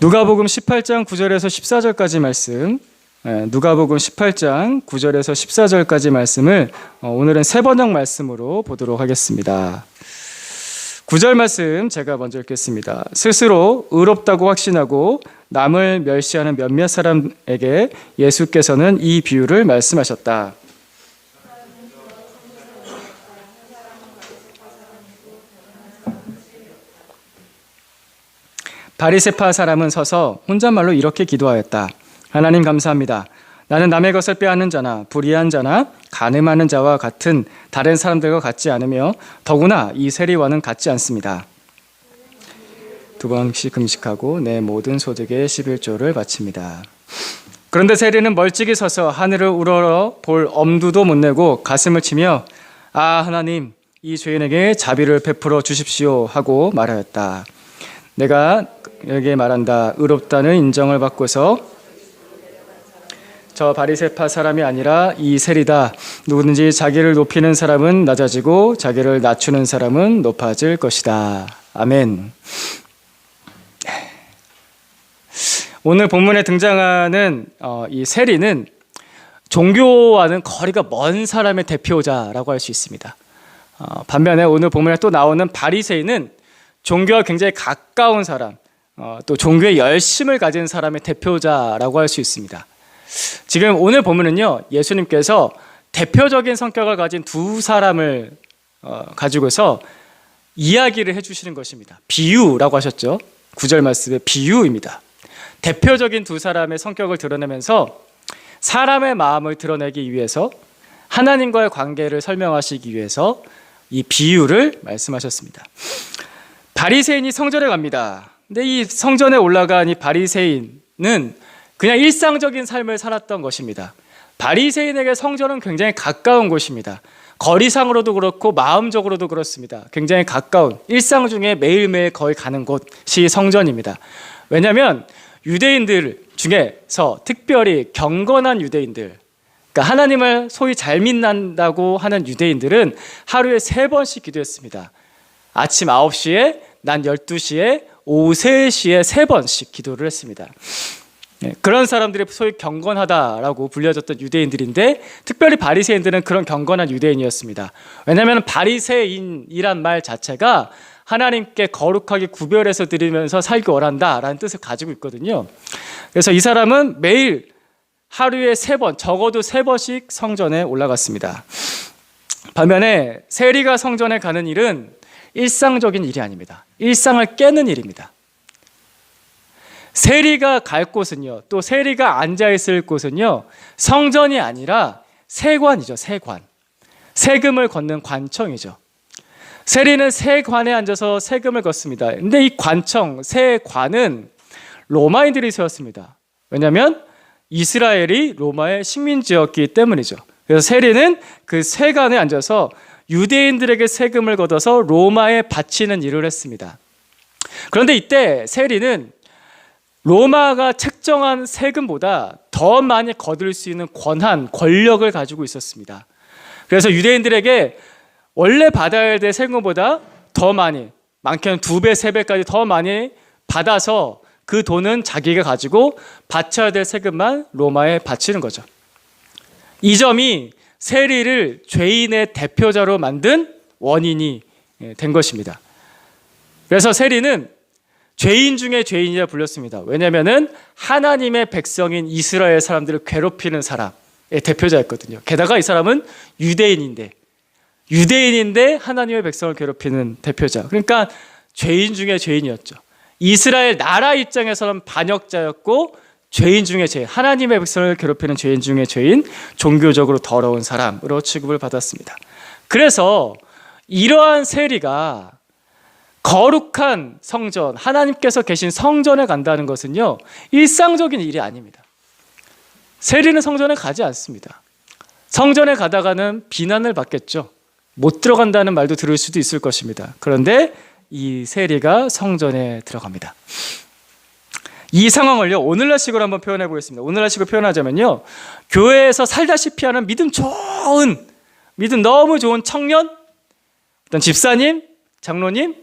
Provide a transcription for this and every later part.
누가복음 18장 9절에서 14절까지 말씀, 누가복음 18장 9절에서 14절까지 말씀을 오늘은 세 번역 말씀으로 보도록 하겠습니다. 9절 말씀 제가 먼저 읽겠습니다. 스스로 의롭다고 확신하고 남을 멸시하는 몇몇 사람에게 예수께서는 이 비유를 말씀하셨다. 바리새파 사람은 서서 혼잣말로 이렇게 기도하였다. 하나님 감사합니다. 나는 남의 것을 빼앗는 자나 불의한 자나 간음하는 자와 같은 다른 사람들과 같지 않으며 더구나 이 세리와는 같지 않습니다. 두 번씩 금식하고 내 모든 소득의 11조를 바칩니다. 그런데 세리는 멀찍이 서서 하늘을 우러러 볼 엄두도 못 내고 가슴을 치며 아 하나님 이 죄인에게 자비를 베풀어 주십시오 하고 말하였다. 내가 여기에 말한다. 의롭다는 인정을 받고서 저 바리새파 사람이 아니라 이 세리다. 누구든지 자기를 높이는 사람은 낮아지고 자기를 낮추는 사람은 높아질 것이다. 아멘. 오늘 본문에 등장하는 이 세리는 종교와는 거리가 먼 사람의 대표자라고 할 수 있습니다. 반면에 오늘 본문에 또 나오는 바리새인은 종교와 굉장히 가까운 사람, 또 종교의 열심을 가진 사람의 대표자라고 할 수 있습니다. 지금 오늘 보면은요, 예수님께서 대표적인 성격을 가진 두 사람을 가지고서 이야기를 해주시는 것입니다. 비유라고 하셨죠. 9절 말씀의 비유입니다. 대표적인 두 사람의 성격을 드러내면서 사람의 마음을 드러내기 위해서 하나님과의 관계를 설명하시기 위해서 이 비유를 말씀하셨습니다. 바리새인이 성전에 갑니다. 근데 이 성전에 올라간 이 바리새인은 그냥 일상적인 삶을 살았던 것입니다. 바리새인에게 성전은 굉장히 가까운 곳입니다. 거리상으로도 그렇고 마음적으로도 그렇습니다. 굉장히 가까운 일상 중에 매일매일 거의 가는 곳이 성전입니다. 왜냐하면 유대인들 중에서 특별히 경건한 유대인들, 그러니까 하나님을 소위 잘 믿는다고 하는 유대인들은 하루에 3번씩 기도했습니다. 아침 9시에, 낮 12시에, 오후 3시에 3번씩 기도를 했습니다. 그런 사람들이 소위 경건하다라고 불려졌던 유대인들인데 특별히 바리새인들은 그런 경건한 유대인이었습니다. 왜냐하면 바리새인이란 말 자체가 하나님께 거룩하게 구별해서 드리면서 살기 원한다라는 뜻을 가지고 있거든요. 그래서 이 사람은 매일 하루에 3번, 적어도 3번씩 성전에 올라갔습니다. 반면에 세리가 성전에 가는 일은 일상적인 일이 아닙니다. 일상을 깨는 일입니다. 세리가 갈 곳은요, 또 세리가 앉아있을 곳은요, 성전이 아니라 세관이죠. 세관. 세금을 걷는 관청이죠. 세리는 세관에 앉아서 세금을 걷습니다. 근데 이 관청, 세관은 로마인들이 세웠습니다. 왜냐하면 이스라엘이 로마의 식민지였기 때문이죠. 그래서 세리는 그 세관에 앉아서 유대인들에게 세금을 걷어서 로마에 바치는 일을 했습니다. 그런데 이때 세리는 로마가 책정한 세금보다 더 많이 거둘 수 있는 권한, 권력을 가지고 있었습니다. 그래서 유대인들에게 원래 받아야 될 세금보다 더 많이, 많게는 2배, 3배까지 더 많이 받아서 그 돈은 자기가 가지고 바쳐야 될 세금만 로마에 바치는 거죠. 이 점이 세리를 죄인의 대표자로 만든 원인이 된 것입니다. 그래서 세리는 죄인 중에 죄인이라 불렸습니다. 왜냐하면 하나님의 백성인 이스라엘 사람들을 괴롭히는 사람의 대표자였거든요. 게다가 이 사람은 유대인인데 하나님의 백성을 괴롭히는 대표자. 그러니까 죄인 중에 죄인이었죠. 이스라엘 나라 입장에서는 반역자였고 죄인 중에 죄인, 하나님의 백성을 괴롭히는 죄인 중에 죄인, 종교적으로 더러운 사람으로 취급을 받았습니다. 그래서 이러한 세리가 거룩한 성전, 하나님께서 계신 성전에 간다는 것은요, 일상적인 일이 아닙니다. 세리는 성전에 가지 않습니다. 성전에 가다가는 비난을 받겠죠. 못 들어간다는 말도 들을 수도 있을 것입니다. 그런데 이 세리가 성전에 들어갑니다. 이 상황을요, 오늘날식으로 한번 표현해 보겠습니다. 오늘날식으로 표현하자면요, 교회에서 살다시피 하는 믿음 너무 좋은 청년, 어떤 집사님, 장로님,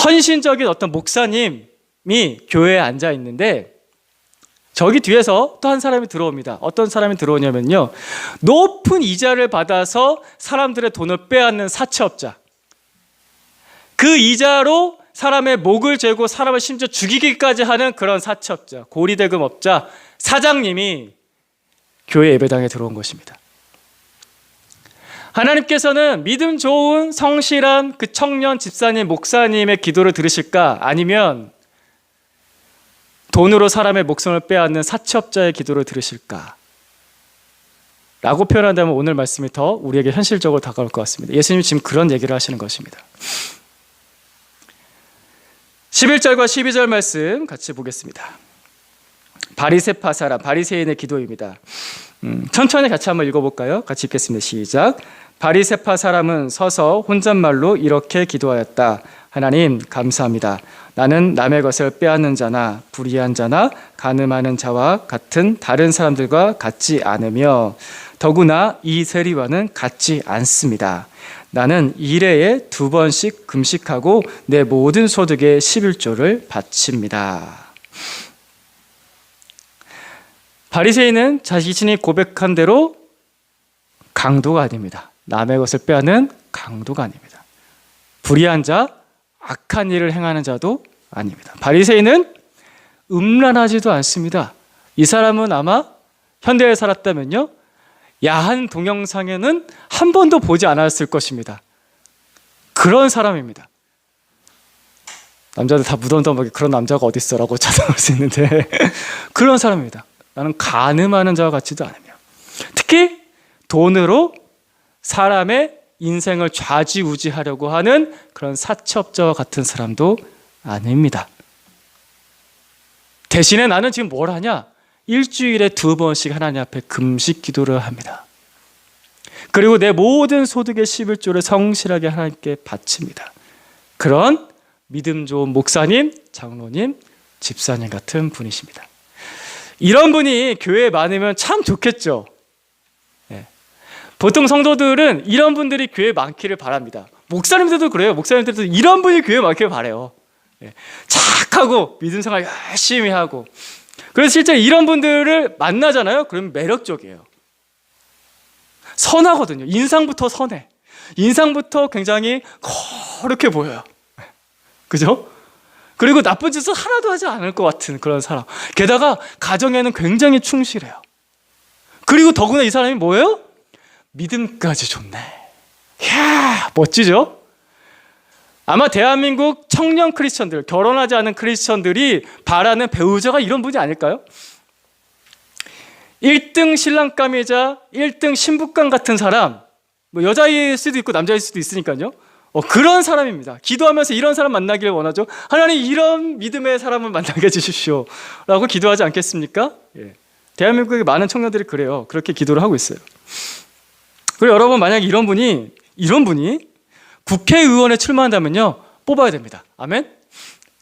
헌신적인 어떤 목사님, 교회에 앉아 있는데 저기 뒤에서 또 한 사람이 들어옵니다. 어떤 사람이 들어오냐면요, 높은 이자를 받아서 사람들의 돈을 빼앗는 사채업자, 그 이자로 사람의 목을 죄고 사람을 심지어 죽이기까지 하는 그런 사채업자, 고리대금업자 사장님이 교회 예배당에 들어온 것입니다. 하나님께서는 믿음 좋은 성실한 그 청년 집사님, 목사님의 기도를 들으실까? 아니면 돈으로 사람의 목숨을 빼앗는 사채업자의 기도를 들으실까? 라고 표현한다면 오늘 말씀이 더 우리에게 현실적으로 다가올 것 같습니다. 예수님이 지금 그런 얘기를 하시는 것입니다. 11절과 12절 말씀 같이 보겠습니다. 바리새파 사람, 바리새인의 기도입니다. 천천히 같이 한번 읽어볼까요? 같이 읽겠습니다. 시작. 바리새파 사람은 서서 혼잣말로 이렇게 기도하였다. 하나님 감사합니다. 나는 남의 것을 빼앗는 자나 불의한 자나 간음하는 자와 같은 다른 사람들과 같지 않으며 더구나 이 세리와는 같지 않습니다. 나는 일해에 2번씩 금식하고 내 모든 소득의 11조를 바칩니다. 바리새인은 자신이 고백한 대로 강도가 아닙니다. 남의 것을 빼앗는 강도가 아닙니다. 불의한 자, 악한 일을 행하는 자도 아닙니다. 바리새인은 음란하지도 않습니다. 이 사람은 아마 현대에 살았다면요, 야한 동영상에는 한 번도 보지 않았을 것입니다. 그런 사람입니다. 남자들 다 무덤덤하게 그런 남자가 어디 있어라고 찾아올 수 있는데 그런 사람입니다. 나는 간음하는 자와 같지도 않으며, 특히 돈으로 사람의 인생을 좌지우지하려고 하는 그런 사채업자와 같은 사람도 아닙니다. 대신에 나는 지금 뭘 하냐? 일주일에 2번씩 하나님 앞에 금식 기도를 합니다. 그리고 내 모든 소득의 11조를 성실하게 하나님께 바칩니다. 그런 믿음 좋은 목사님, 장로님, 집사님 같은 분이십니다. 이런 분이 교회에 많으면 참 좋겠죠. 보통 성도들은 이런 분들이 교회에 많기를 바랍니다. 목사님들도 그래요. 목사님들도 이런 분이 교회에 많기를 바라요. 착하고 믿음 생활 열심히 하고. 그래서 실제 이런 분들을 만나잖아요. 그러면 매력적이에요. 선하거든요. 인상부터 선해. 인상부터 굉장히 거룩해 보여요. 그죠? 그리고 나쁜 짓을 하나도 하지 않을 것 같은 그런 사람. 게다가 가정에는 굉장히 충실해요. 그리고 더구나 이 사람이 뭐예요? 믿음까지 좋네. 이야, 멋지죠? 아마 대한민국 청년 크리스천들, 결혼하지 않은 크리스천들이 바라는 배우자가 이런 분이 아닐까요? 1등 신랑감이자 1등 신부감 같은 사람, 뭐 여자일 수도 있고 남자일 수도 있으니까요. 그런 사람입니다. 기도하면서 이런 사람 만나기를 원하죠. 하나님, 이런 믿음의 사람을 만나게 해주십시오 라고 기도하지 않겠습니까? 대한민국의 많은 청년들이 그래요. 그렇게 기도를 하고 있어요. 그리고 여러분, 만약에 이런 분이 국회의원에 출마한다면요, 뽑아야 됩니다. 아멘?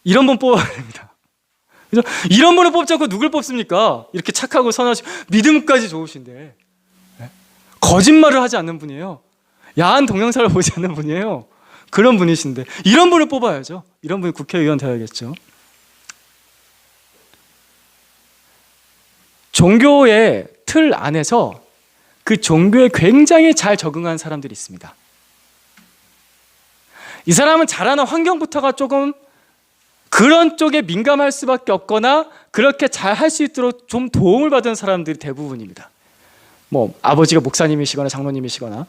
이런 분 뽑아야 됩니다. 그죠? 이런 분을 뽑지 않고 누굴 뽑습니까? 이렇게 착하고 선하시고 믿음까지 좋으신데 거짓말을 하지 않는 분이에요. 야한 동영상을 보지 않는 분이에요. 그런 분이신데 이런 분을 뽑아야죠. 이런 분이 국회의원 되어야겠죠. 종교의 틀 안에서 그 종교에 굉장히 잘 적응한 사람들이 있습니다. 이 사람은 자라는 환경부터가 조금 그런 쪽에 민감할 수밖에 없거나 그렇게 잘 할 수 있도록 좀 도움을 받은 사람들이 대부분입니다. 뭐 아버지가 목사님이시거나 장로님이시거나,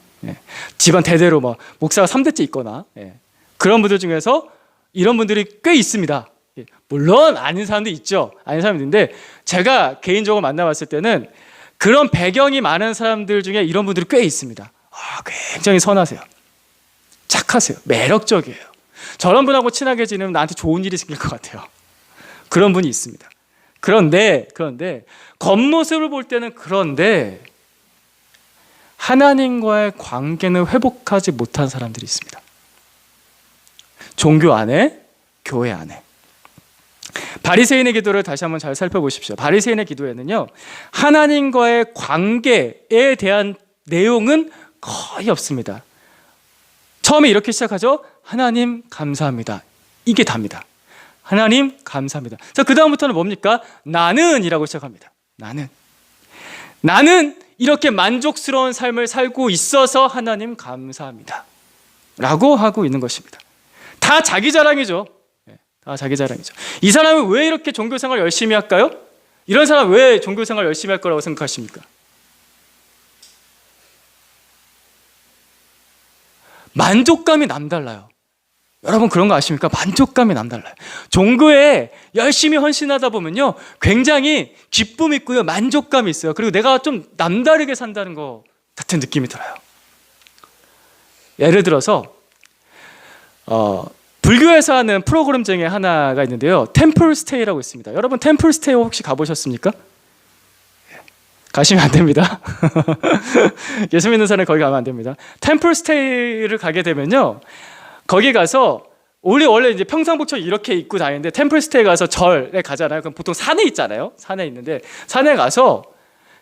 집안 대대로 뭐 목사가 3대째 있거나, 그런 분들 중에서 이런 분들이 꽤 있습니다. 물론 아닌 사람도 있죠. 아닌 사람도 있는데 제가 개인적으로 만나봤을 때는 그런 배경이 많은 사람들 중에 이런 분들이 꽤 있습니다. 굉장히 선하세요. 착하세요. 매력적이에요. 저런 분하고 친하게 지내면 나한테 좋은 일이 생길 것 같아요. 그런 분이 있습니다. 그런데 겉모습을 볼 때는 그런데 하나님과의 관계는 회복하지 못한 사람들이 있습니다. 종교 안에, 교회 안에. 바리새인의 기도를 다시 한번 잘 살펴보십시오. 바리새인의 기도에는요, 하나님과의 관계에 대한 내용은 거의 없습니다. 처음에 이렇게 시작하죠. 하나님 감사합니다. 이게 답니다. 하나님 감사합니다. 자, 그 다음부터는 뭡니까? 나는이라고 시작합니다. 나는 이렇게 만족스러운 삶을 살고 있어서 하나님 감사합니다 라고 하고 있는 것입니다. 다 자기 자랑이죠. 다 자기 자랑이죠. 이 사람은 왜 이렇게 종교생활 열심히 할까요? 이런 사람 왜 종교생활 열심히 할 거라고 생각하십니까? 만족감이 남달라요. 여러분 그런 거 아십니까? 만족감이 남달라요. 종교에 열심히 헌신하다 보면요, 굉장히 기쁨이 있고요, 만족감이 있어요. 그리고 내가 좀 남다르게 산다는 것 같은 느낌이 들어요. 예를 들어서 불교에서 하는 프로그램 중에 하나가 있는데요, 템플 스테이라고 있습니다. 여러분 템플 스테이 혹시 가보셨습니까? 가시면 안 됩니다. 예수 믿는 사람은 거기 가면 안 됩니다. 템플 스테이를 가게 되면요, 거기 가서 우리 원래 이제 평상복처럼 이렇게 입고 다니는데 템플 스테이 가서 절에 가잖아요. 그럼 보통 산에 있잖아요. 산에 있는데 산에 가서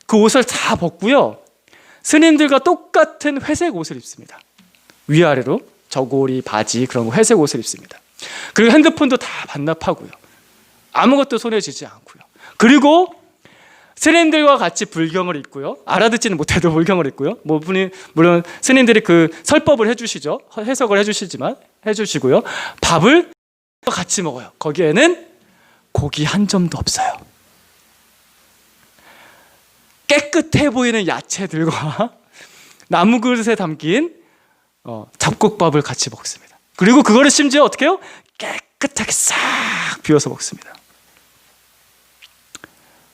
그 옷을 다 벗고요, 스님들과 똑같은 회색 옷을 입습니다. 위아래로 저고리, 바지 그런 거 회색 옷을 입습니다. 그리고 핸드폰도 다 반납하고요, 아무것도 손에 쥐지 않고요. 그리고 스님들과 같이 불경을 읽고요, 알아듣지는 못해도 불경을 읽고요, 물론 스님들이 그 설법을 해주시죠, 해석을 해주시고요, 밥을 같이 먹어요. 거기에는 고기 한 점도 없어요. 깨끗해 보이는 야채들과 나무 그릇에 담긴 잡곡밥을 같이 먹습니다. 그리고 그거를 심지어 어떻게 해요? 깨끗하게 싹 비워서 먹습니다.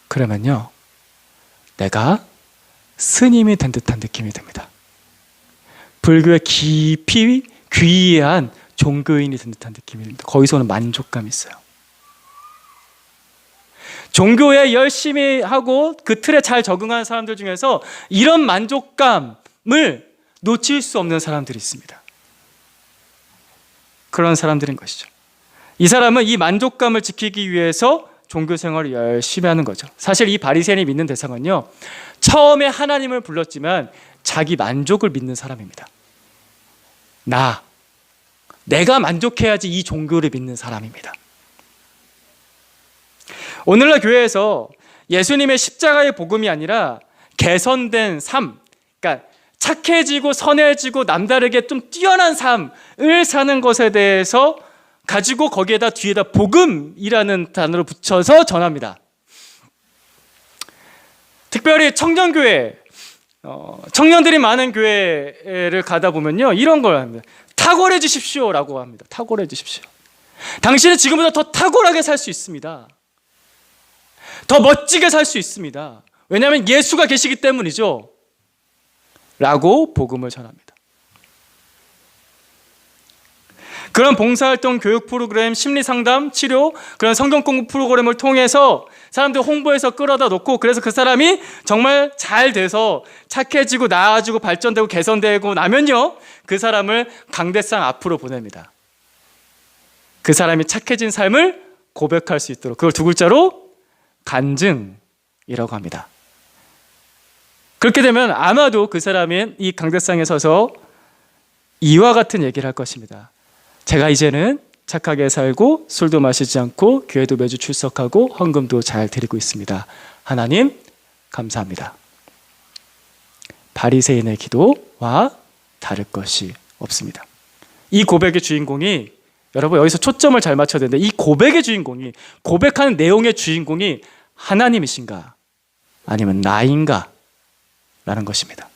그러면요, 내가 스님이 된 듯한 느낌이 듭니다. 불교에 깊이 귀한 종교인이 된 듯한 느낌이 듭니다. 거기서 오는 만족감이 있어요. 종교에 열심히 하고 그 틀에 잘 적응하는 사람들 중에서 이런 만족감을 놓칠 수 없는 사람들이 있습니다. 그런 사람들인 것이죠. 이 사람은 이 만족감을 지키기 위해서 종교 생활을 열심히 하는 거죠. 사실 이 바리새인이 믿는 대상은요, 처음에 하나님을 불렀지만 자기 만족을 믿는 사람입니다. 내가 만족해야지 이 종교를 믿는 사람입니다. 오늘날 교회에서 예수님의 십자가의 복음이 아니라 개선된 삶, 그러니까 착해지고 선해지고 남다르게 좀 뛰어난 삶을 사는 것에 대해서 가지고 거기에다 뒤에다 복음이라는 단어를 붙여서 전합니다. 특별히 청년교회, 청년들이 많은 교회를 가다 보면요, 이런 걸 합니다. 탁월해 주십시오라고 합니다. 탁월해 주십시오. 당신은 지금보다 더 탁월하게 살 수 있습니다. 더 멋지게 살 수 있습니다. 왜냐하면 예수가 계시기 때문이죠 라고 복음을 전합니다. 그런 봉사활동, 교육 프로그램, 심리상담, 치료, 그런 성경 공부 프로그램을 통해서 사람들 홍보해서 끌어다 놓고, 그래서 그 사람이 정말 잘 돼서 착해지고 나아지고 발전되고 개선되고 나면요, 그 사람을 강대상 앞으로 보냅니다. 그 사람이 착해진 삶을 고백할 수 있도록, 그걸 두 글자로 간증이라고 합니다. 그렇게 되면 아마도 그 사람은 이 강대상에 서서 이와 같은 얘기를 할 것입니다. 제가 이제는 착하게 살고 술도 마시지 않고 교회도 매주 출석하고 헌금도 잘 드리고 있습니다. 하나님 감사합니다. 바리새인의 기도와 다를 것이 없습니다. 이 고백의 주인공이, 여러분 여기서 초점을 잘 맞춰야 되는데, 이 고백의 주인공이, 고백하는 내용의 주인공이 하나님이신가 아니면 나인가 라는 것입니다.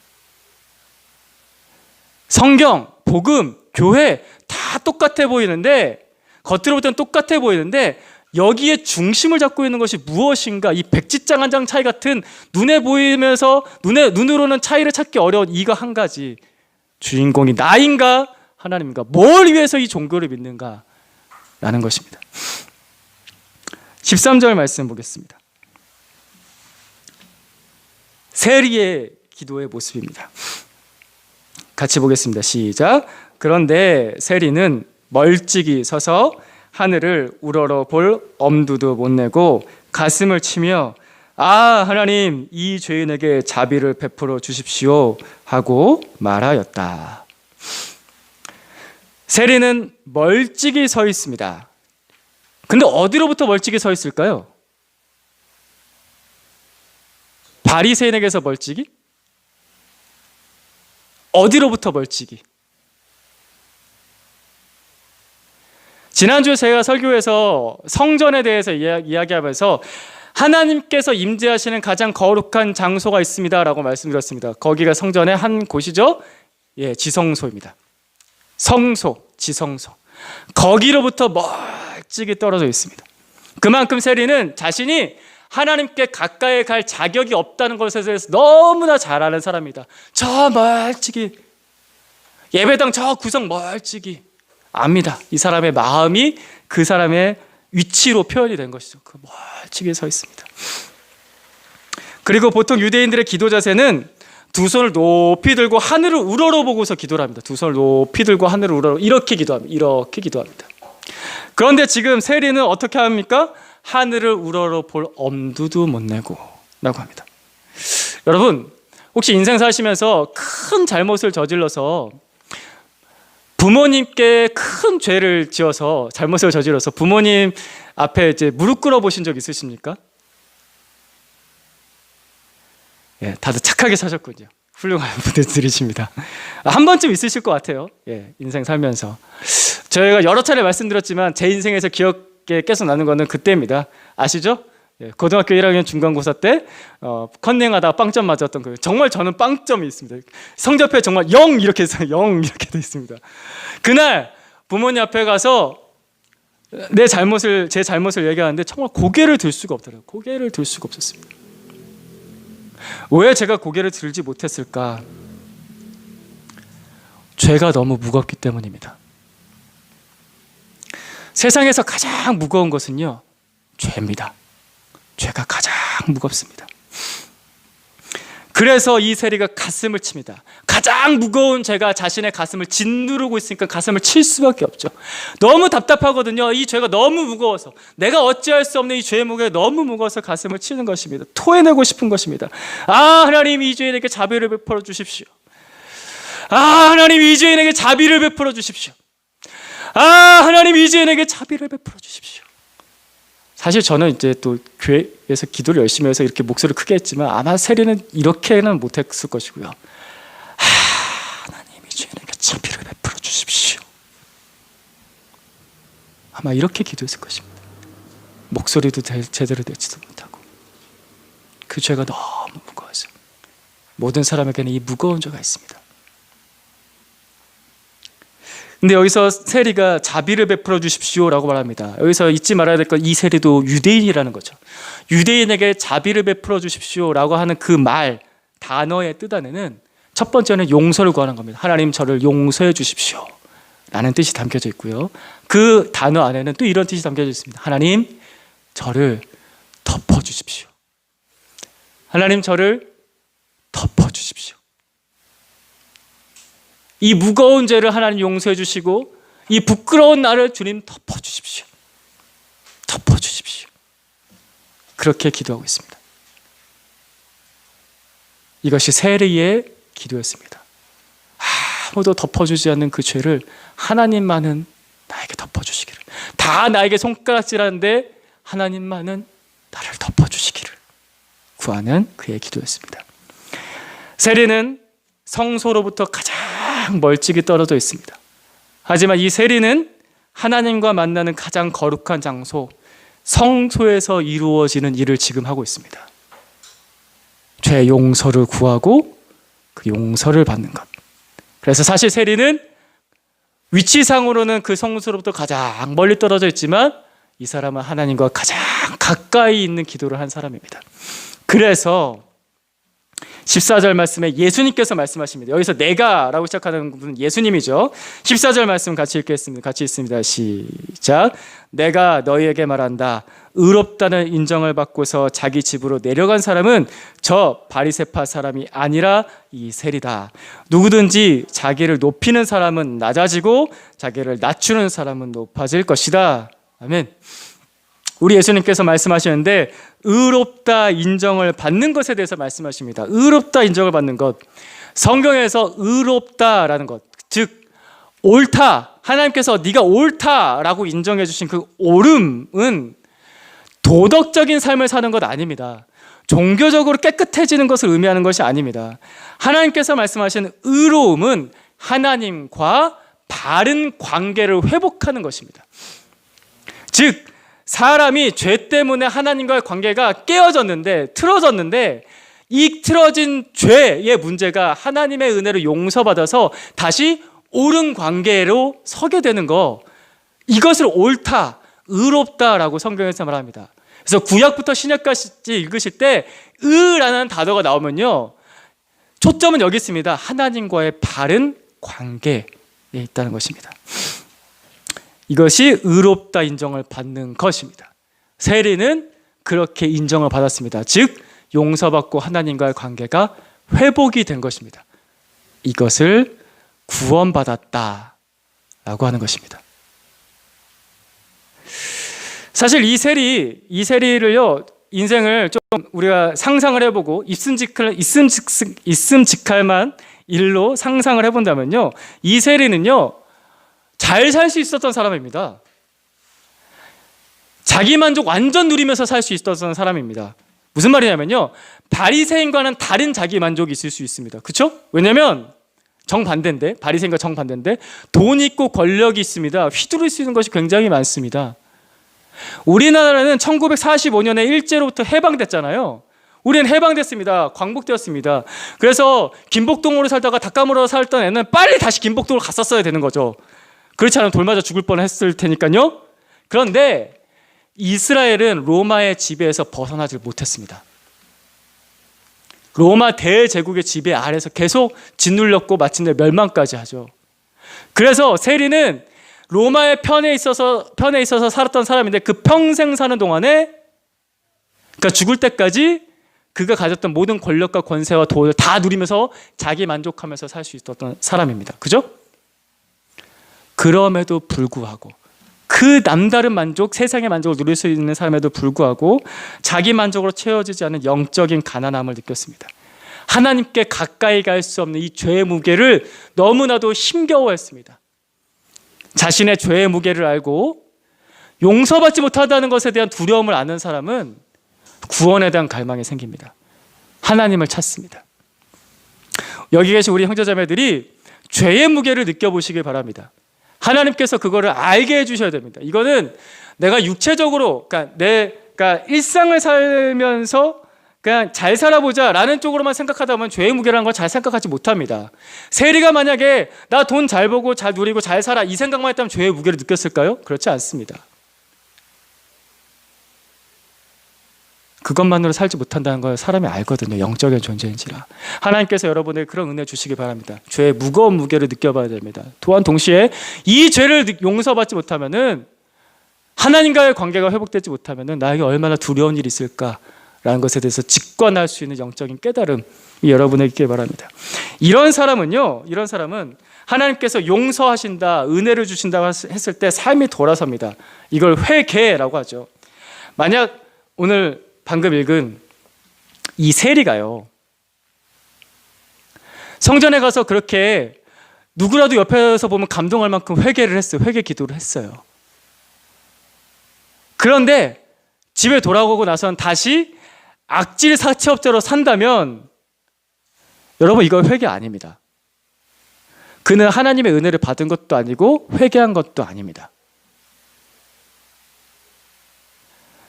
성경, 복음, 교회 다 똑같아 보이는데, 겉으로 볼 때는 똑같아 보이는데 여기에 중심을 잡고 있는 것이 무엇인가, 이 백지장 한 장 차이 같은 눈에 보이면서 눈으로는 차이를 찾기 어려운 이거 한 가지, 주인공이 나인가 하나님인가, 뭘 위해서 이 종교를 믿는가 라는 것입니다. 13절 말씀 보겠습니다. 세리의 기도의 모습입니다. 같이 보겠습니다. 시작. 그런데 세리는 멀찍이 서서 하늘을 우러러 볼 엄두도 못 내고 가슴을 치며 하나님, 이 죄인에게 자비를 베풀어 주십시오 하고 말하였다. 세리는 멀찍이 서 있습니다. 근데 어디로부터 멀찍이 서 있을까요? 바리새인에게서 멀찍이? 어디로부터 멀찍이? 지난주에 제가 설교에서 성전에 대해서 이야기하면서 하나님께서 임재하시는 가장 거룩한 장소가 있습니다 라고 말씀드렸습니다. 거기가 성전의 한 곳이죠. 예, 지성소입니다. 성소, 지성소. 거기로부터 멀찍이 떨어져 있습니다. 그만큼 세리는 자신이 하나님께 가까이 갈 자격이 없다는 것에 대해서 너무나 잘 아는 사람입니다. 저 멀찍이, 예배당 저 구석 멀찍이 압니다. 이 사람의 마음이 그 사람의 위치로 표현이 된 것이죠. 그 멀찍이 서 있습니다. 그리고 보통 유대인들의 기도 자세는 두 손을 높이 들고 하늘을 우러러 보고서 기도를 합니다. 두 손을 높이 들고 하늘을 우러러 이렇게 기도합니다. 이렇게 기도합니다. 그런데 지금 세리는 어떻게 합니까? 하늘을 우러러 볼 엄두도 못 내고 라고 합니다. 여러분, 혹시 인생 사시면서 큰 잘못을 저질러서 부모님께 큰 죄를 지어서 잘못을 저질러서 부모님 앞에 이제 무릎 꿇어 보신 적 있으십니까? 예, 다들 착하게 사셨군요. 훌륭한 분들이십니다. 한 번쯤 있으실 것 같아요. 예, 인생 살면서 저희가 여러 차례 말씀드렸지만 제 인생에서 기억에 계속 나는 거는 그때입니다. 아시죠? 예, 고등학교 1학년 중간고사 때 컨닝하다가 빵점 맞았던 그 정말 저는 빵점이 있습니다. 성적표에 정말 0 이렇게 해서 0 이렇게 돼 있습니다. 그날 부모님 앞에 가서 제 잘못을 얘기하는데 정말 고개를 들 수가 없더라고요. 고개를 들 수가 없었습니다. 왜 제가 고개를 들지 못했을까? 죄가 너무 무겁기 때문입니다. 세상에서 가장 무거운 것은요, 죄입니다. 죄가 가장 무겁습니다. 그래서 이 세리가 가슴을 칩니다. 가장 무거운 죄가 자신의 가슴을 짓누르고 있으니까 가슴을 칠 수밖에 없죠. 너무 답답하거든요. 이 죄가 너무 무거워서, 내가 어찌할 수 없는 이 죄의 무게가 너무 무거워서 가슴을 치는 것입니다. 토해내고 싶은 것입니다. 아, 하나님, 이 죄인에게 자비를 베풀어 주십시오. 아, 하나님, 이 죄인에게 자비를 베풀어 주십시오. 아, 하나님, 이 죄인에게 자비를 베풀어 주십시오. 사실 저는 이제 또 교회에서 기도를 열심히 해서 이렇게 목소리를 크게 했지만 아마 세리는 이렇게는 못했을 것이고요. 하나님, 이 죄인에게 자비를 베풀어 주십시오. 아마 이렇게 기도했을 것입니다. 목소리도 제대로 내지도 못하고 그 죄가 너무 무거워서 모든 사람에게는 이 무거운 죄가 있습니다. 근데 여기서 세리가 자비를 베풀어 주십시오라고 말합니다. 여기서 잊지 말아야 될 건 이 세리도 유대인이라는 거죠. 유대인에게 자비를 베풀어 주십시오라고 하는 그 말, 단어의 뜻 안에는 첫 번째는 용서를 구하는 겁니다. 하나님, 저를 용서해 주십시오 라는 뜻이 담겨져 있고요. 그 단어 안에는 또 이런 뜻이 담겨져 있습니다. 하나님, 저를 덮어 주십시오. 하나님, 저를 덮어 주십시오. 이 무거운 죄를 하나님 용서해 주시고 이 부끄러운 나를 주님 덮어주십시오. 덮어주십시오. 그렇게 기도하고 있습니다. 이것이 세리의 기도였습니다. 아무도 덮어주지 않는 그 죄를 하나님만은 나에게 덮어주시기를, 다 나에게 손가락질하는데 하나님만은 나를 덮어주시기를 구하는 그의 기도였습니다. 세리는 성소로부터 가장 멀찍이 떨어져 있습니다. 하지만 이 세리는 하나님과 만나는 가장 거룩한 장소, 성소에서 이루어지는 일을 지금 하고 있습니다. 죄 용서를 구하고 그 용서를 받는 것. 그래서 사실 세리는 위치상으로는 그 성소로부터 가장 멀리 떨어져 있지만 이 사람은 하나님과 가장 가까이 있는 기도를 한 사람입니다. 그래서 14절 말씀에 예수님께서 말씀하십니다. 여기서 내가 라고 시작하는 분은 예수님이죠. 14절 말씀 같이 읽겠습니다. 같이 읽습니다. 시작. 내가 너희에게 말한다. 의롭다는 인정을 받고서 자기 집으로 내려간 사람은 저 바리새파 사람이 아니라 이 세리다. 누구든지 자기를 높이는 사람은 낮아지고 자기를 낮추는 사람은 높아질 것이다. 아멘. 우리 예수님께서 말씀하시는데 의롭다 인정을 받는 것에 대해서 말씀하십니다. 의롭다 인정을 받는 것. 성경에서 의롭다라는 것, 즉 옳다, 하나님께서 네가 옳다라고 인정해 주신 그 옳음은 도덕적인 삶을 사는 것 아닙니다. 종교적으로 깨끗해지는 것을 의미하는 것이 아닙니다. 하나님께서 말씀하신 의로움은 하나님과 바른 관계를 회복하는 것입니다. 즉 사람이 죄 때문에 하나님과의 관계가 깨어졌는데, 틀어졌는데, 이 틀어진 죄의 문제가 하나님의 은혜로 용서받아서 다시 옳은 관계로 서게 되는 거, 이것을 옳다, 의롭다라고 성경에서 말합니다. 그래서 구약부터 신약까지 읽으실 때 의라는 단어가 나오면요, 초점은 여기 있습니다. 하나님과의 바른 관계에 있다는 것입니다. 이것이 의롭다 인정을 받는 것입니다. 세리는 그렇게 인정을 받았습니다. 즉 용서받고 하나님과의 관계가 회복이 된 것입니다. 이것을 구원받았다라고 하는 것입니다. 사실 이 세리를요, 인생을 좀 우리가 상상을 해보고 있음직할만 일로 상상을 해본다면요, 이 세리는요 잘 살 수 있었던 사람입니다. 자기 만족 완전 누리면서 살 수 있었던 사람입니다. 무슨 말이냐면요, 바리새인과는 다른 자기 만족이 있을 수 있습니다. 그렇죠? 왜냐하면 정반대인데, 바리새인과 정반대인데 돈이 있고 권력이 있습니다. 휘두를 수 있는 것이 굉장히 많습니다. 우리나라는 1945년에 일제로부터 해방됐잖아요. 우리는 해방됐습니다. 광복되었습니다. 그래서 김복동으로 살다가 닭감으로 살던 애는 빨리 다시 김복동으로 갔었어야 되는 거죠. 그렇지 않으면 돌 맞아 죽을 뻔했을 테니까요. 그런데 이스라엘은 로마의 지배에서 벗어나지 못했습니다. 로마 대제국의 지배 아래서 계속 짓눌렸고 마침내 멸망까지 하죠. 그래서 세리는 로마의 편에 있어서 살았던 사람인데, 그 평생 사는 동안에, 그러니까 죽을 때까지 그가 가졌던 모든 권력과 권세와 돈을 다 누리면서 자기 만족하면서 살 수 있었던 사람입니다. 그죠? 그럼에도 불구하고, 그 남다른 만족, 세상의 만족을 누릴 수 있는 사람에도 불구하고 자기 만족으로 채워지지 않은 영적인 가난함을 느꼈습니다. 하나님께 가까이 갈 수 없는 이 죄의 무게를 너무나도 힘겨워했습니다. 자신의 죄의 무게를 알고 용서받지 못한다는 것에 대한 두려움을 아는 사람은 구원에 대한 갈망이 생깁니다. 하나님을 찾습니다. 여기 계신 우리 형제자매들이 죄의 무게를 느껴보시길 바랍니다. 하나님께서 그거를 알게 해주셔야 됩니다. 이거는 내가 육체적으로, 그러니까 일상을 살면서 그냥 잘 살아보자 라는 쪽으로만 생각하다 보면 죄의 무게라는 걸 잘 생각하지 못합니다. 세리가 만약에 나 돈 잘 벌고 잘 누리고 잘 살아 이 생각만 했다면 죄의 무게를 느꼈을까요? 그렇지 않습니다. 그것만으로 살지 못한다는 걸 사람이 알거든요. 영적인 존재인지라. 하나님께서 여러분에게 그런 은혜 주시기 바랍니다. 죄의 무거운 무게를 느껴봐야 됩니다. 또한 동시에 이 죄를 용서받지 못하면은, 하나님과의 관계가 회복되지 못하면은 나에게 얼마나 두려운 일이 있을까라는 것에 대해서 직관할 수 있는 영적인 깨달음이 여러분에게 있길 바랍니다. 이런 사람은 하나님께서 용서하신다, 은혜를 주신다고 했을 때 삶이 돌아섭니다. 이걸 회개라고 하죠. 만약 오늘 방금 읽은 이 세리가요, 성전에 가서 그렇게 누구라도 옆에서 보면 감동할 만큼 회개를 했어요. 회개 기도를 했어요. 그런데 집에 돌아오고 나서는 다시 악질 사채업자로 산다면 여러분, 이건 회개 아닙니다. 그는 하나님의 은혜를 받은 것도 아니고 회개한 것도 아닙니다.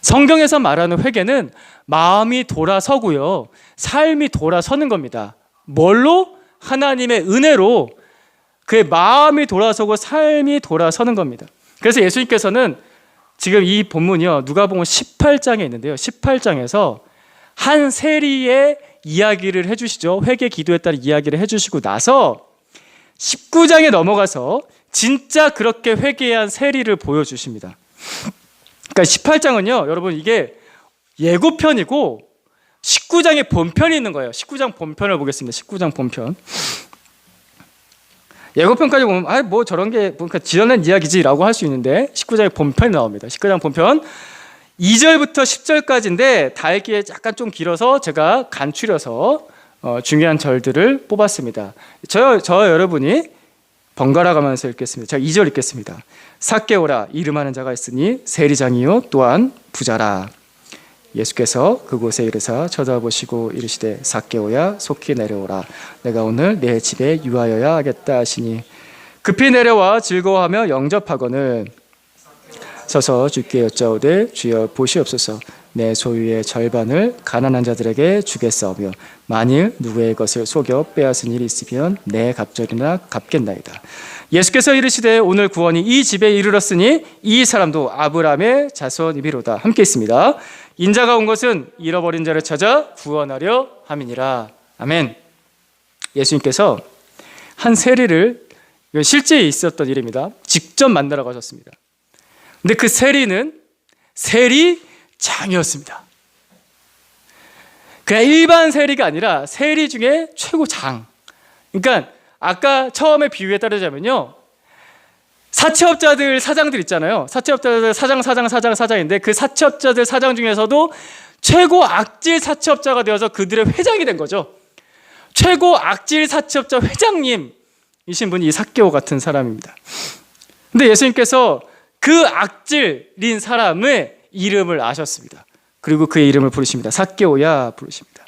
성경에서 말하는 회개는 마음이 돌아서고요, 삶이 돌아서는 겁니다. 뭘로? 하나님의 은혜로 그의 마음이 돌아서고 삶이 돌아서는 겁니다. 그래서 예수님께서는 지금 이 본문이요, 누가복음 18장에 있는데요, 18장에서 한 세리의 이야기를 해주시죠. 회개 기도에 따른 이야기를 해주시고 나서 19장에 넘어가서 진짜 그렇게 회개한 세리를 보여주십니다. 그러니까 18장은요, 여러분, 이게 예고편이고 19장에 본편이 있는 거예요. 19장 본편을 보겠습니다. 19장 본편. 예고편까지 보면 뭐 저런 게 그러니까 지어낸 이야기지라고 할 수 있는데 19장에 본편이 나옵니다. 19장 본편 2절부터 10절까지인데 다 읽기에 약간 좀 길어서 제가 간추려서 중요한 절들을 뽑았습니다. 저 여러분이 번갈아 가면서 읽겠습니다. 제가 2절 읽겠습니다. 삭개오라 이름하는 자가 있으니 세리장이요 또한 부자라. 예수께서 그곳에 이르사 쳐다보시고 이르시되 삭개오야 속히 내려오라. 내가 오늘 내 집에 유하여야 하겠다 하시니 급히 내려와 즐거워하며 영접하거늘 서서 주께 여짜오되 주여 보시옵소서 내 소유의 절반을 가난한 자들에게 주겠사오며 만일 누구의 것을 속여 빼앗은 일이 있으면 내 갑절이나 갚겠나이다. 예수께서 이르시되 오늘 구원이 이 집에 이르렀으니 이 사람도 아브라함의 자손이비로다. 함께 있습니다. 인자가 온 것은 잃어버린 자를 찾아 구원하려 함이니라. 아멘. 예수님께서 한 세리를, 실제 있었던 일입니다, 직접 만나러 가셨습니다. 근데 그 세리는 세리장이었습니다. 그냥 일반 세리가 아니라 세리 중에 최고장. 그러니까 아까 처음에 비유에 따르자면요, 사채업자들 사장들 있잖아요. 사채업자들 사장인데 그 사채업자들 사장 중에서도 최고 악질 사채업자가 되어서 그들의 회장이 된 거죠. 최고 악질 사채업자 회장님이신 분이 이 삭개오 같은 사람입니다. 근데 예수님께서 그 악질인 사람의 이름을 아셨습니다. 그리고 그의 이름을 부르십니다. 삭개오야 부르십니다.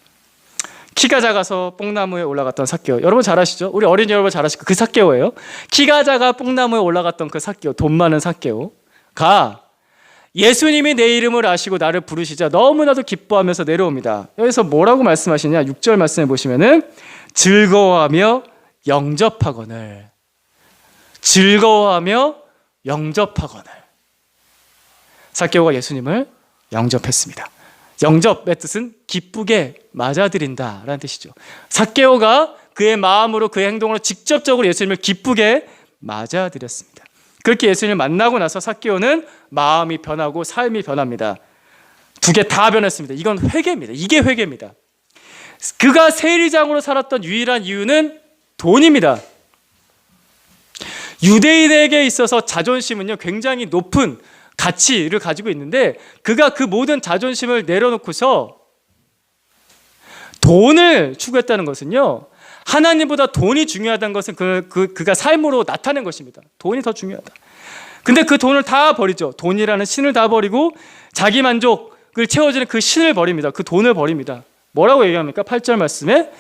키가 작아서 뽕나무에 올라갔던 삭개오. 여러분 잘 아시죠? 우리 어린이 여러분 잘 아시고 그 삭개오예요. 키가 작아 뽕나무에 올라갔던 그 삭개오, 돈 많은 삭개오가 예수님이 내 이름을 아시고 나를 부르시자 너무나도 기뻐하면서 내려옵니다. 여기서 뭐라고 말씀하시냐? 6절 말씀해 보시면은 즐거워하며 영접하거늘. 즐거워하며 영접하거늘. 삭개오가 예수님을 영접했습니다. 영접의 뜻은 기쁘게 맞아들인다라는 뜻이죠. 삭개오가 그의 마음으로 그의 행동으로 직접적으로 예수님을 기쁘게 맞아들였습니다. 그렇게 예수님을 만나고 나서 삭개오는 마음이 변하고 삶이 변합니다. 두 개 다 변했습니다. 이건 회개입니다. 이게 회개입니다. 그가 세리장으로 살았던 유일한 이유는 돈입니다. 유대인에게 있어서 자존심은요, 굉장히 높은 가치를 가지고 있는데 그가 그 모든 자존심을 내려놓고서 돈을 추구했다는 것은요, 하나님보다 돈이 중요하다는 것은 그가 삶으로 나타낸 것입니다. 돈이 더 중요하다. 근데 그 돈을 다 버리죠. 돈이라는 신을 다 버리고 자기 만족을 채워주는 그 신을 버립니다. 그 돈을 버립니다. 뭐라고 얘기합니까? 8절 말씀에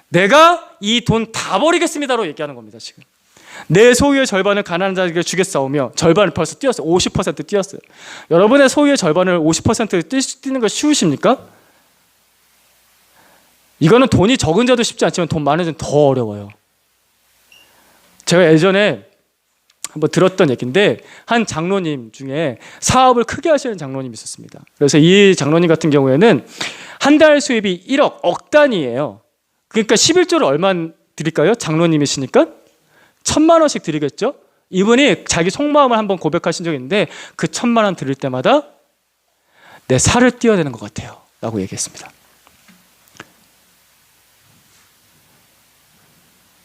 내가 이 돈 다 버리겠습니다라고 얘기하는 겁니다. 지금 내 소유의 절반을 가난한 자에게 주겠사오며, 절반을 벌써 뛰었어요. 50% 뛰었어요. 여러분의 소유의 절반을 50% 뛰는 거 쉬우십니까? 이거는 돈이 적은 자도 쉽지 않지만 돈 많은 자는 더 어려워요. 제가 예전에 한번 들었던 얘기인데 한 장로님 중에 사업을 크게 하시는 장로님이 있었습니다. 그래서 이 장로님 같은 경우에는 한 달 수입이 1억, 억 단위예요. 그러니까 11조를 얼마 드릴까요? 장로님이시니까 1,000만 원씩 드리겠죠? 이분이 자기 속마음을 한번 고백하신 적이 있는데 그 1,000만 원 드릴 때마다 내 살을 띄어야 되는 것 같아요 라고 얘기했습니다.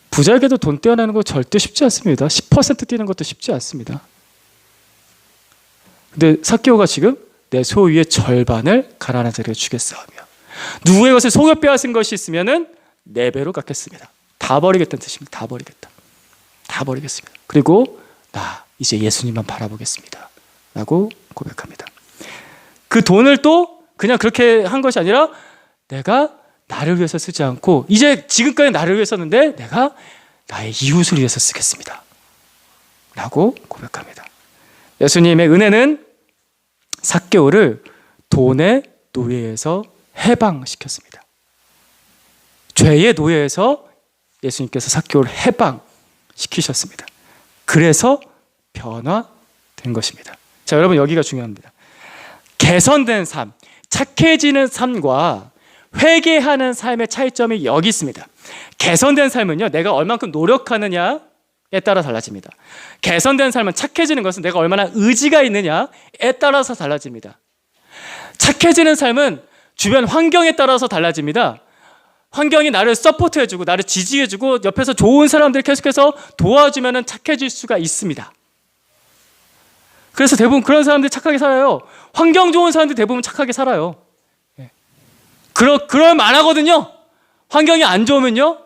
부자에게도 돈 떼어내는 거 절대 쉽지 않습니다. 10% 띄는 것도 쉽지 않습니다. 근데 삭개오가 지금 내 소유의 절반을 가난한 자에게 주겠사오며, 누구의 것을 속여 빼앗은 것이 있으면은 4배로 갚겠습니다. 다 버리겠다는 뜻입니다. 다 버리겠다. 다 버리겠습니다. 그리고 나 이제 예수님만 바라보겠습니다 라고 고백합니다. 그 돈을 또 그냥 그렇게 한 것이 아니라 내가 나를 위해서 쓰지 않고 이제 지금까지 나를 위해서 썼는데 내가 나의 이웃을 위해서 쓰겠습니다 라고 고백합니다. 예수님의 은혜는 삭개오를 돈의 노예에서 해방시켰습니다. 죄의 노예에서 예수님께서 삭개오를 해방시키셨습니다. 그래서 변화된 것입니다. 자, 여러분 여기가 중요합니다. 개선된 삶, 착해지는 삶과 회개하는 삶의 차이점이 여기 있습니다. 개선된 삶은요, 내가 얼만큼 노력하느냐에 따라 달라집니다. 개선된 삶은, 착해지는 것은 내가 얼마나 의지가 있느냐에 따라서 달라집니다. 착해지는 삶은 주변 환경에 따라서 달라집니다. 환경이 나를 서포트해주고 나를 지지해주고 옆에서 좋은 사람들이 계속해서 도와주면 착해질 수가 있습니다. 그래서 대부분 그런 사람들이 착하게 살아요. 환경 좋은 사람들이 대부분 착하게 살아요. 그럴 만하거든요. 환경이 안 좋으면요,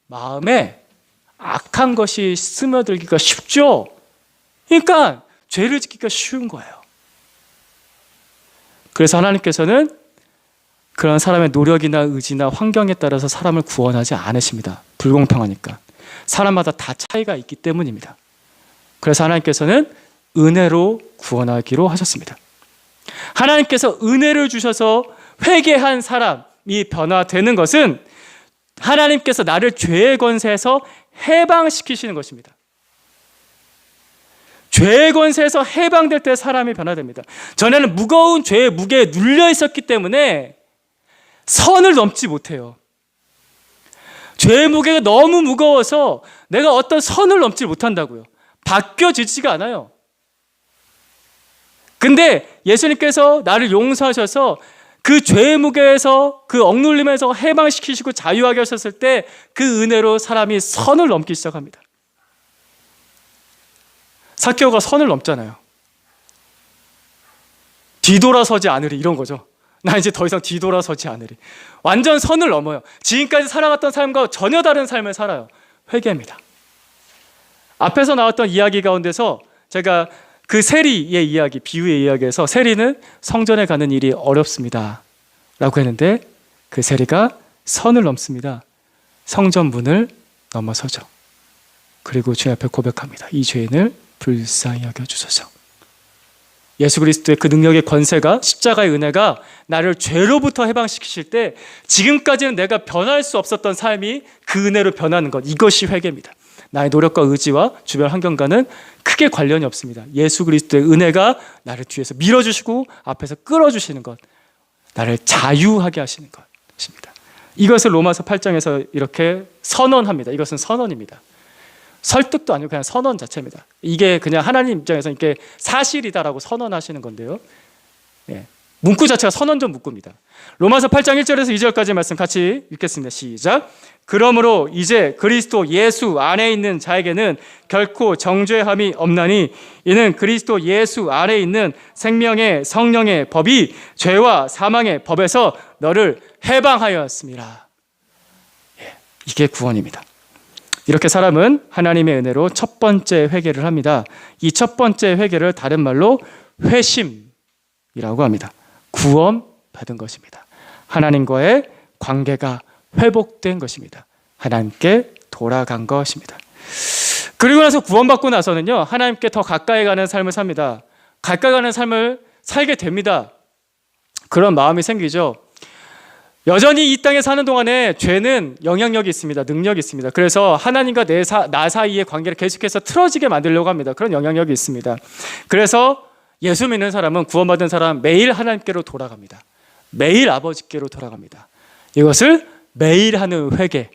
마음에 악한 것이 스며들기가 쉽죠. 그러니까 죄를 짓기가 쉬운 거예요. 그래서 하나님께서는 그런 사람의 노력이나 의지나 환경에 따라서 사람을 구원하지 않으십니다. 불공평하니까. 사람마다 다 차이가 있기 때문입니다. 그래서 하나님께서는 은혜로 구원하기로 하셨습니다. 하나님께서 은혜를 주셔서 회개한 사람이 변화되는 것은 하나님께서 나를 죄의 권세에서 해방시키시는 것입니다. 죄의 권세에서 해방될 때 사람이 변화됩니다. 전에는 무거운 죄의 무게에 눌려 있었기 때문에 선을 넘지 못해요. 죄의 무게가 너무 무거워서 내가 어떤 선을 넘지 못한다고요. 바뀌어지지가 않아요. 근데 예수님께서 나를 용서하셔서 그 죄의 무게에서 그 억눌림에서 해방시키시고 자유하게 하셨을 때 그 은혜로 사람이 선을 넘기 시작합니다. 삭개오가 선을 넘잖아요. 뒤돌아서지 않으리 이런 거죠. 나 이제 더 이상 뒤돌아서지 않으리. 완전 선을 넘어요. 지금까지 살아갔던 삶과 전혀 다른 삶을 살아요. 회개입니다. 앞에서 나왔던 이야기 가운데서 제가 그 세리의 이야기, 비유의 이야기에서 세리는 성전에 가는 일이 어렵습니다 라고 했는데 그 세리가 선을 넘습니다. 성전 문을 넘어서죠. 그리고 주님 앞에 고백합니다. 이 죄인을 불쌍히 여겨주소서. 예수 그리스도의 그 능력의 권세가, 십자가의 은혜가 나를 죄로부터 해방시키실 때 지금까지는 내가 변할 수 없었던 삶이 그 은혜로 변하는 것, 이것이 회개입니다. 나의 노력과 의지와 주변 환경과는 크게 관련이 없습니다. 예수 그리스도의 은혜가 나를 뒤에서 밀어주시고 앞에서 끌어주시는 것, 나를 자유하게 하시는 것입니다. 이것을 로마서 8장에서 이렇게 선언합니다. 이것은 선언입니다. 설득도 아니고 그냥 선언 자체입니다. 이게 그냥 하나님 입장에서 이게 사실이다라고 선언하시는 건데요. 예. 문구 자체가 선언적 문구입니다. 로마서 8장 1절에서 2절까지 말씀 같이 읽겠습니다. 시작. 그러므로 이제 그리스도 예수 안에 있는 자에게는 결코 정죄함이 없나니 이는 그리스도 예수 안에 있는 생명의 성령의 법이 죄와 사망의 법에서 너를 해방하였습니다. 예. 이게 구원입니다. 이렇게 사람은 하나님의 은혜로 첫 번째 회개를 합니다. 이 첫 번째 회개를 다른 말로 회심이라고 합니다. 구원받은 것입니다. 하나님과의 관계가 회복된 것입니다. 하나님께 돌아간 것입니다. 그리고 나서 구원받고 나서는요, 하나님께 더 가까이 가는 삶을 삽니다. 가까이 가는 삶을 살게 됩니다. 그런 마음이 생기죠. 여전히 이 땅에 사는 동안에 죄는 영향력이 있습니다. 능력이 있습니다. 그래서 하나님과 나 사이의 관계를 계속해서 틀어지게 만들려고 합니다. 그런 영향력이 있습니다. 그래서 예수 믿는 사람은, 구원받은 사람은 매일 하나님께로 돌아갑니다. 매일 아버지께로 돌아갑니다. 이것을 매일 하는 회개,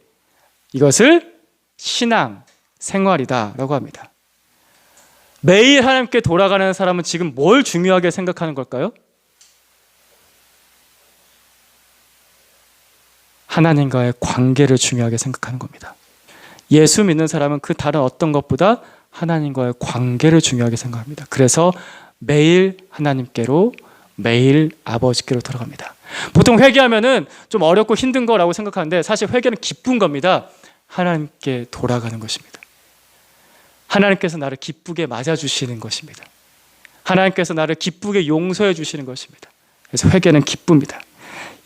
이것을 신앙 생활이다라고 합니다. 매일 하나님께 돌아가는 사람은 지금 뭘 중요하게 생각하는 걸까요? 하나님과의 관계를 중요하게 생각하는 겁니다. 예수 믿는 사람은 그 다른 어떤 것보다 하나님과의 관계를 중요하게 생각합니다. 그래서 매일 하나님께로, 매일 아버지께로 돌아갑니다. 보통 회개하면은 좀 어렵고 힘든 거라고 생각하는데 사실 회개는 기쁜 겁니다. 하나님께 돌아가는 것입니다. 하나님께서 나를 기쁘게 맞아주시는 것입니다. 하나님께서 나를 기쁘게 용서해 주시는 것입니다. 그래서 회개는 기쁩니다.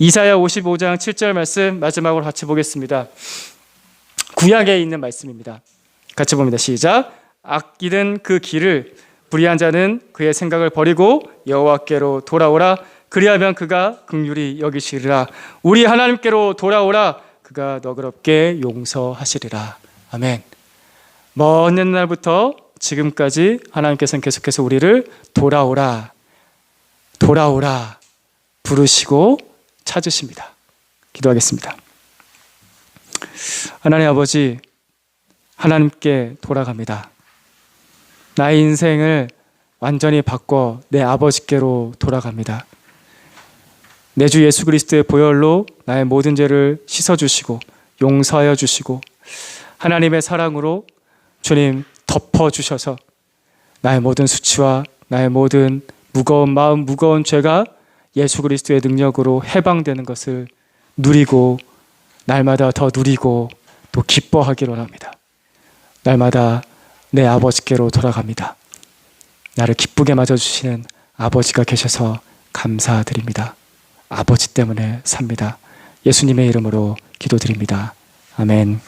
이사야 55장 7절 말씀 마지막으로 같이 보겠습니다. 구약에 있는 말씀입니다. 같이 봅니다. 시작. 악기는 그 길을, 불의한 자는 그의 생각을 버리고 여호와께로 돌아오라. 그리하면 그가 긍휼히 여기시리라. 우리 하나님께로 돌아오라. 그가 너그럽게 용서하시리라. 아멘. 먼 옛날부터 지금까지 하나님께서는 계속해서 우리를 돌아오라, 돌아오라 부르시고 찾으십니다. 기도하겠습니다. 하나님 아버지, 하나님께 돌아갑니다. 나의 인생을 완전히 바꿔 내 아버지께로 돌아갑니다. 내 주 예수 그리스도의 보혈로 나의 모든 죄를 씻어주시고 용서하여 주시고 하나님의 사랑으로 주님 덮어주셔서 나의 모든 수치와 나의 모든 무거운 마음, 무거운 죄가 예수 그리스도의 능력으로 해방되는 것을 누리고 날마다 더 누리고 또 기뻐하기를 원합니다. 날마다 내 아버지께로 돌아갑니다. 나를 기쁘게 맞아주시는 아버지가 계셔서 감사드립니다. 아버지 때문에 삽니다. 예수님의 이름으로 기도드립니다. 아멘.